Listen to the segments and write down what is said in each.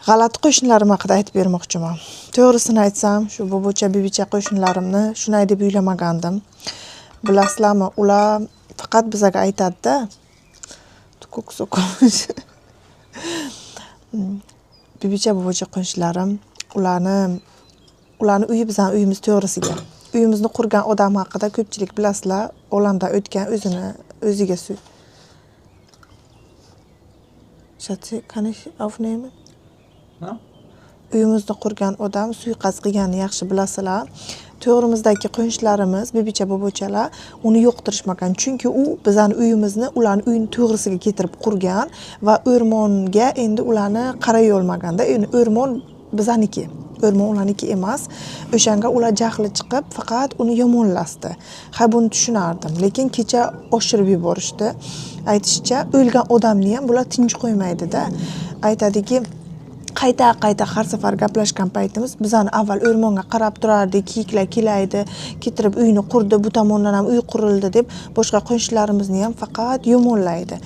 g'alati qo'shnilarim haqida aytib bermoqchiman. To'g'risini aytsam, shu bobocha, bibicha qo'shnilarimni shunday deb o'ylamagandim. Bilasizlarmi, ular faqat bizga aytadi-da. Bibicha, bobocha qo'shnilarim, ularni uyi bizning uyimiz to'g'risiga. Uyimizni qurgan odam haqida ko'pchilik bilasizlar, olamdan o'tgan o'ziga uyimizni qurgan odam suiqasd qilganini yaxshi bilasizlar. To'g'rimizdagi qo'shnilarimiz, bibicha bobochalar uni yo'qtirishmagan. Chunki u bizning uyimizni ularning uyining to'g'risiga keltirib qurgan va o'rmonga endi ularni qaray olmaganda, endi o'rmon bizaniki. O'rmon ularniki emas. O'shanga ular jahli chiqib, faqat uni yomonlasdi. Ha, buni tushunardim, lekin kecha oshirib yuborishdi. Aytishicha, o'lgan odamni ham bular tinch qo'ymaydi-da. Aytadiki, qayta har safar gaplashgan paytimiz bizani avval o'rmonga qarab turardi, kiyiklar kelaydi, ketirib uyni qurdi, bu tomondan ham uy qurildi deb boshqa qo'shnilarimizni ham faqat yomonlaydi.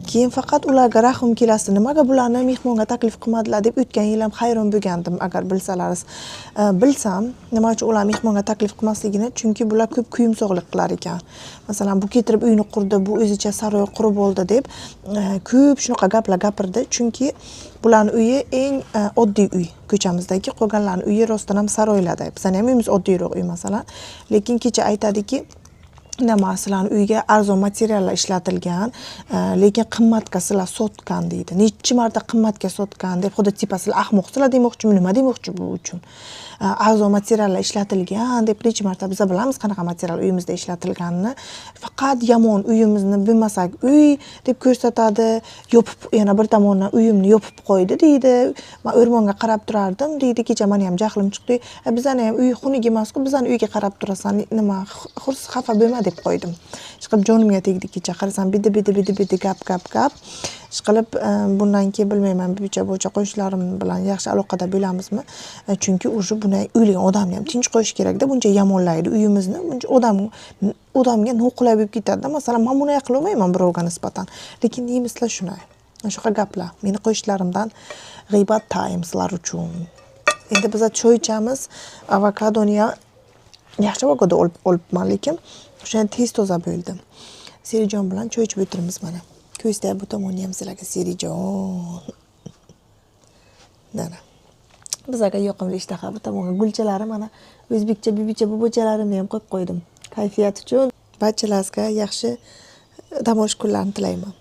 Keyin faqat ularga rahim kelasi, nimaga bularni mehmonga taklif qilmadilar deb o'tgan yil ham hayron bo'lgandim, agar bilsalaringiz. Bilsam, nima uchun ular mehmonga taklif qilmasligini, chunki bular ko'p kuyimsoqlik qilar ekan. Masalan, bu ketirib uyni qurdi, bu o'zicha saroy qurib oldi deb ko'p shunaqa gaplar gapirdi, chunki bularning uyi eng oddiy uy. Ko'chamizdagi qolganlarning uyi rostdan ham saroylarda. Bizning ham uyimiz oddiyroq uy masalan. Lekin kecha aytadiki, sizlarning uyga arzon materiallar ishlatilgan, lekin qimmatga sizlar sotgan deydi. Necha marta qimmatga sotgan deb, xudo tipasizlar ahmoqsizlar demoqchimi, nima demoqchi bu uchun? Arzon materiallar ishlatilgan deb necha marta biz bilamiz qanaqa material uyimizda ishlatilganini. Faqat yomon uyimizni bilmasak uy deb ko'rsatadi, yopib yana bir tomondan uyimni yopib qo'ydi deydi. Men o'rmonga qarab turardim deydi. Kecha meni ham jahlim chiqdi. Bizning ham uy xunuk emas-ku, bizning uyga qarab turasan, nima xafa bo'lma deb qo'ydim. Chiqib jonimga tegdi kecha. Qarasam bidi gap. Ishqilib bundan keyin bilmayman, bibicha bo'yicha qo'shnilarim bilan yaxshi aloqada bo'lamizmi? Chunki o'sha bunday o'lgan odamni ham tinch qo'yish kerak-da, buncha yomonlaydi uyimizni. Buncha odamga noqulay bo'lib ketadi. Masalan, men buni qila olmayman birovga nisbatan. Lekin deymizlar shunday. Shunaqa gaplar. Meni qo'shnilarimdan g'iybat taimslar uchun. Endi biz choy ichamiz, avokadoni yaxshi avokado olibman, lekin o'sha tez toza bo'ldi. Serijon bilan choy ichib o'tiramiz mana. Ko'zda bu tomonni ham sizlarga Serijon. Mana. Bizga yoqimli ishtaha bu tomonga gulchalari mana o'zbekcha bibicha bobochalarimni ham qo'yib qo'ydim. Kayfiyat uchun barchalarga yaxshi dam olish kunlarini tilayman.